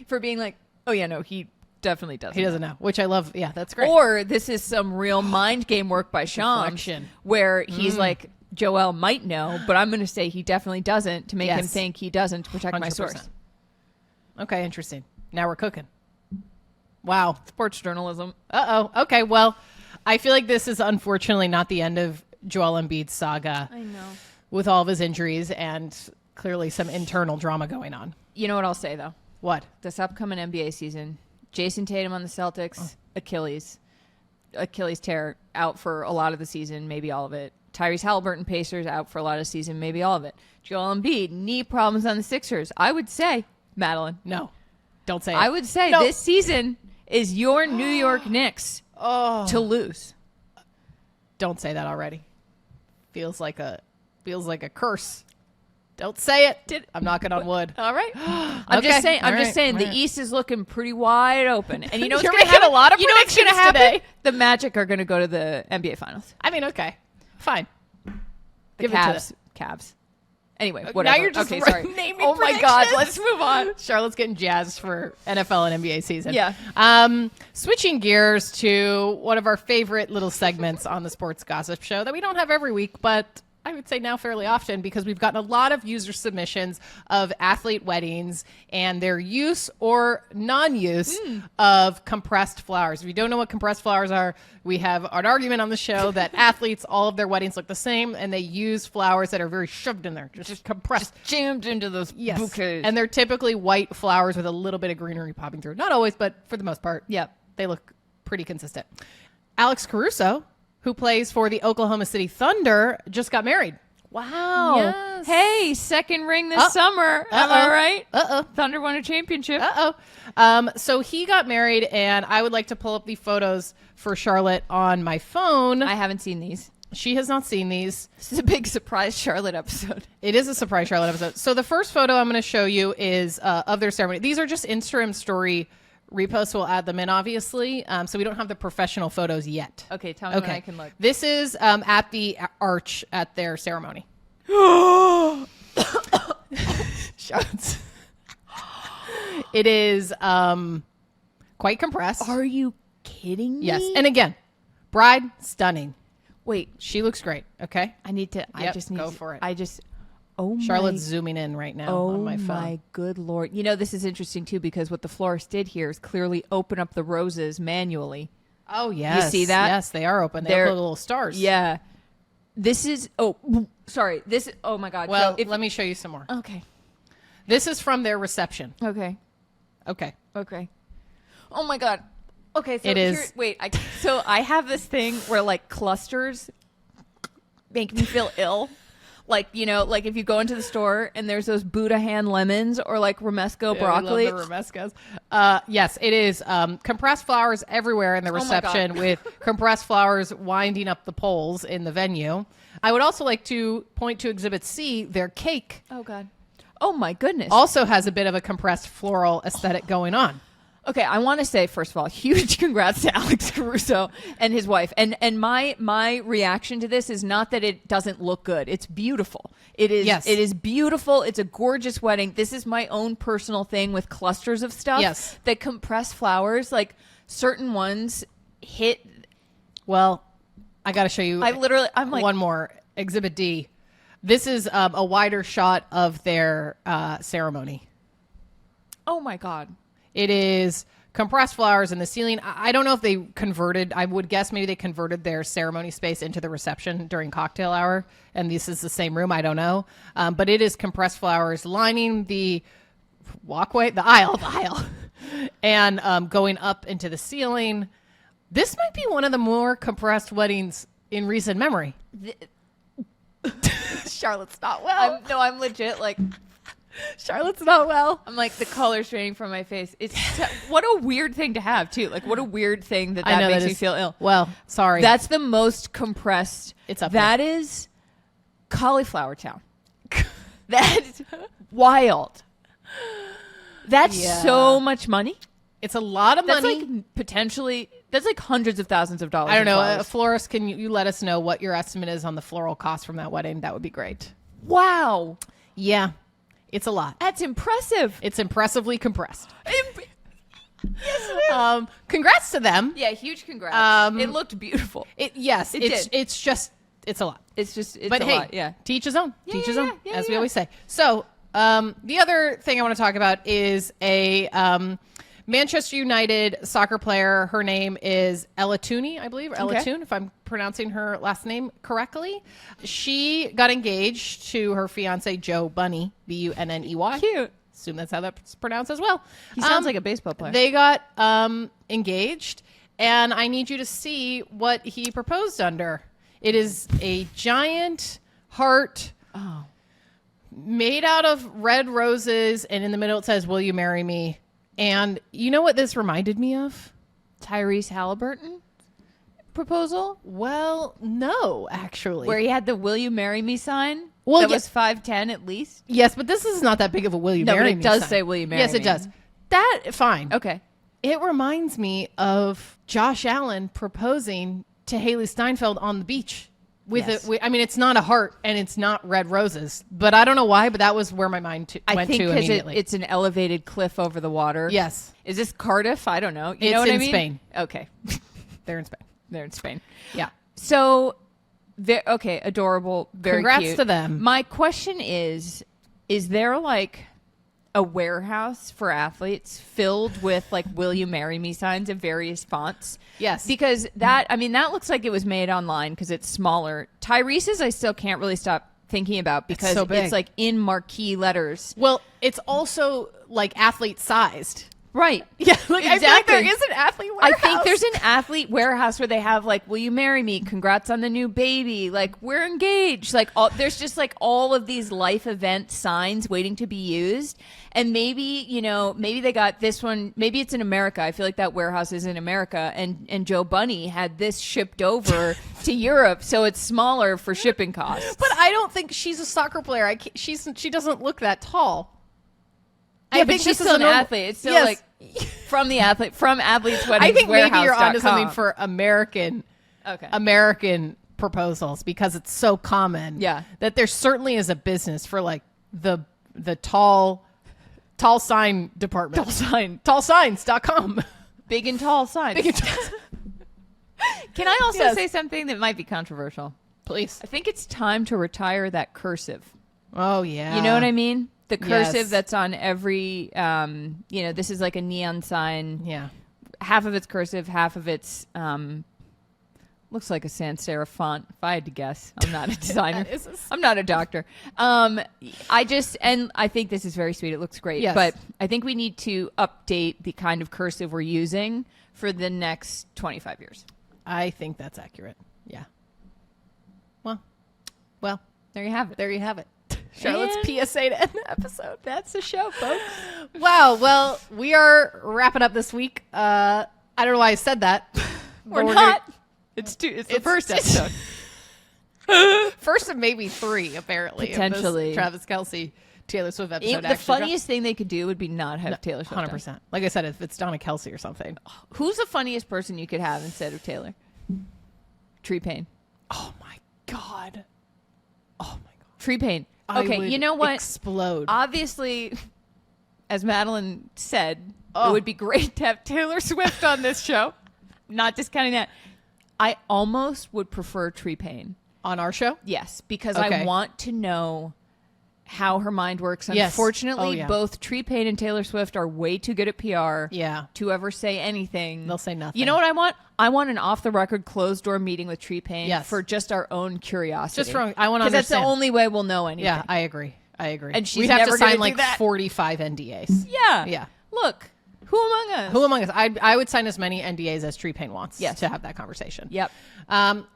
For being like, oh, yeah, no, he definitely doesn't. He doesn't know, which I love. Yeah, that's great. Or this is some real mind game work by Shams Reflection. where he's like, Joel might know, but I'm going to say he definitely doesn't to make him think he doesn't to protect my 100%. source. Okay, interesting. Now we're cooking. Wow. Sports journalism. Okay, well, I feel like this is unfortunately not the end of Joel Embiid's saga. I know. With all of his injuries and clearly some internal drama going on. You know what I'll say, though? What? This upcoming NBA season, Jason Tatum on the Celtics, Achilles tear, out for a lot of the season, maybe all of it. Tyrese Halliburton, Pacers, out for a lot of the season, maybe all of it. Joel Embiid, knee problems on the Sixers. I would say, Madeline. No. Don't say it. I would say this season is your New York Knicks to lose. Don't say that already. Feels like a curse. Don't say it. I'm knocking on wood. All right. I'm just saying the East is looking pretty wide open. And you know what's going to happen? A lot of you know what's going to predictions happen? today. The Magic are going to go to the NBA Finals. I mean, okay. Fine. The Cavs. Anyway, whatever. Now you're just sorry. naming Oh my God, predictions. let's move on. Charlotte's getting jazzed for NFL and NBA season. Yeah. Switching gears to one of our favorite little segments on the Sports Gossip Show that we don't have every week, but I would say now fairly often because we've gotten a lot of user submissions of athlete weddings and their use or non-use of compressed flowers. If you don't know what compressed flowers are, we have an argument on the show that athletes, all of their weddings look the same and they use flowers that are very shoved in there, just compressed. Just jammed into those bouquets. And they're typically white flowers with a little bit of greenery popping through. Not always, but for the most part, they look pretty consistent. Alex Caruso, who plays for the Oklahoma City Thunder, just got married. Wow. Yes. Hey, second ring this summer. Am I right? Thunder won a championship. So he got married, and I would like to pull up the photos for Charlotte on my phone. I haven't seen these. She has not seen these. This is a big surprise Charlotte episode. It is a surprise Charlotte episode. So the first photo I'm going to show you is of their ceremony. These are just Instagram story reposts. We'll add them in, obviously. So we don't have the professional photos yet. Okay, tell me when I can look. This is at the arch at their ceremony. It is quite compressed. Are you kidding me? Yes. And again, bride, stunning. Wait, She looks great. Okay. I need to. I Yep, just need go to, for it. Oh, Charlotte's zooming in right now on my phone. my good Lord. You know, this is interesting, too, because what the florist did here is clearly open up the roses manually. Oh, yes. You see that? Yes, they are open. They're little stars. Yeah. This is, oh my God. Well, So let me show you some more. okay. This is from their reception. Okay. Okay. Oh my God. Okay. So It is. So I have this thing where like clusters make me feel ill. Like, you know, like if you go into the store and there's those Buddha hand lemons or like Romesco broccoli. We love the Romescos. Yes, it is compressed flowers everywhere in the reception with compressed flowers winding up the poles in the venue. I would also like to point to Exhibit C, their cake. Oh, God. Oh, my goodness. Also has a bit of a compressed floral aesthetic going on. Okay, I want to say, first of all, huge congrats to Alex Caruso and his wife. And my reaction to this is not that it doesn't look good. It's beautiful. It is. Yes. It is beautiful. It's a gorgeous wedding. This is my own personal thing with clusters of stuff. Yes. That compress flowers, like certain ones hit. Well, I got to show you. I'm like one more. Exhibit D. This is a wider shot of their ceremony. Oh, my God. It is compressed flowers in the ceiling. I don't know if they converted. I would guess maybe they converted their ceremony space into the reception during cocktail hour. And this is the same room. I don't know. But it is compressed flowers lining the walkway, the aisle, and going up into the ceiling. This might be one of the more compressed weddings in recent memory. Charlotte's not well. I'm legit like... Charlotte's not well. I'm like, the color's draining from my face. It's what a weird thing to have, too. Like, what a weird thing that makes me feel ill. Well, sorry. That's the most compressed. It's up That there. is Cauliflower Town. That's wild. That's so much money. It's a lot of That's money. like potentially, that's like hundreds of thousands of dollars. I don't know. Flowers. Florist, can you let us know what your estimate is on the floral cost from that wedding? That would be great. Wow. Yeah. It's a lot. That's impressive. It's impressively compressed. Yes, it is. Congrats to them. Yeah, huge congrats. It looked beautiful. It's a lot. It's but a hey, lot. Yeah. to each his own. To each his own, as we yeah. always say. So the other thing I want to talk about is a Manchester United soccer player. Her name is Ella Tooney, I believe. Ella Toon, if I'm pronouncing her last name correctly. She got engaged to her fiance, Joe Bunny, Bunney. Cute. Assume that's how that's pronounced as well. He sounds like a baseball player. They got engaged, and I need you to see what he proposed under. It is a giant heart made out of red roses, and in the middle it says, "Will you marry me?" And you know what this reminded me of? Tyrese Halliburton proposal? Well, no, actually. Where he had the "Will you marry me" sign? Well, that yeah. was 5'10" at least. Yes, but this is not that big of a "Will you No, marry but it me" does sign. say "Will you marry Yes, me?" it does. That fine. Okay. It reminds me of Josh Allen proposing to Haley Steinfeld on the beach. I mean, it's not a heart and it's not red roses, but I don't know why, but that was where my mind went to immediately. It's an elevated cliff over the water. Yes. Is this Cardiff? I don't know. You It's know what in I mean? Spain. Okay. They're in Spain. They're in Spain. Yeah. So, okay, adorable, very Congrats cute. to them. My question is there like a warehouse for athletes filled with like "Will you marry me" signs of various fonts? Yes. Because that looks like it was made online because it's smaller. Tyrese's I still can't really stop thinking about because so big. it's like in marquee letters. Well, it's also like athlete sized. Right. Yeah. Like, Exactly. I feel like there is an athlete warehouse. I think there's an athlete warehouse where they have like "Will you marry me? Congrats on the new baby. Like, we're engaged." Like, there's just like all of these life event signs waiting to be used. And maybe they got this one. Maybe it's in America. I feel like that warehouse is in America. And Joe Bunny had this shipped over to Europe, so it's smaller for shipping costs. But I don't think she's a soccer player. She doesn't look that tall. Yeah, but she's still an athlete. It's still like from athletes' weddings. I think maybe you're onto something warehouse.com. for American proposals because it's so common. Yeah. That there certainly is a business for like the tall Tall sign department. Tallsigns.com. Big and tall signs. Big and tall. Can I also Yes. say something that might be controversial? Please. I think it's time to retire that cursive. Oh, yeah. You know what I mean? The cursive Yes. that's on every, this is like a neon sign. Yeah. Half of it's cursive, half of it's looks like a sans serif font. If I had to guess, I'm not a designer. I'm not a doctor. I think this is very sweet. It looks great. Yes. But I think we need to update the kind of cursive we're using for the next 25 years. I think that's accurate. Yeah. Well, There you have it. there you have it. Charlotte's PSA to end the episode. That's the show, folks. Wow. Well, we are wrapping up this week. I don't know why I said that. We're But not. It's the first it's- episode. First of maybe 3, apparently. of this Potentially. Travis Kelce, Taylor Swift episode. The funniest thing they could do would be not have Taylor Swift. 100%. Like I said, if it's Donna Kelce or something. Who's the funniest person you could have instead of Taylor? Tree Payne. Oh, my God. Oh, my God. Tree Payne. I Okay, would you know what? Explode. Obviously, as Madeline said, Oh. it would be great to have Taylor Swift on this show. Not discounting that. I almost would prefer Tree Payne. On our show? Yes, because Okay. I want to know how her mind works. Yes. Unfortunately, Oh, yeah. both Tree Payne and Taylor Swift are way too good at PR Yeah. to ever say anything. They'll say nothing. You know what I want? I want an off-the-record, closed-door meeting with Tree Payne Yes. for just our own curiosity. Just from, I want to Because that's the understand. only way we'll know anything. Yeah, I agree. And she's We'd have to never gonna sign do like that. 45 NDAs. Yeah. Yeah. Look, who among us? Who among us? I would sign as many NDAs as Tree Payne wants Yes. to have that conversation. Yep.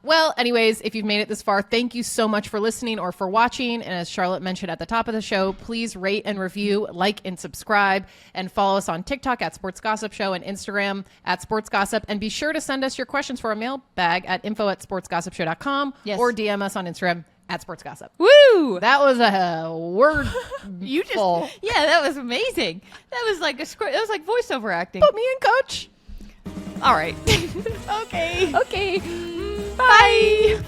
Well, anyways, if you've made it this far, thank you so much for listening or for watching. And as Charlotte mentioned at the top of the show, please rate and review, like and subscribe, and follow us on TikTok at Sports Gossip Show and Instagram at Sports Gossip. And be sure to send us your questions for our mailbag at info@sportsgossipshow.com Yes. or DM us on Instagram at Sports Gossip. Woo! That was a word. You just, full. yeah, that was amazing. That was like that was like voiceover acting. Put me in, coach. All right. Okay. Okay. Bye.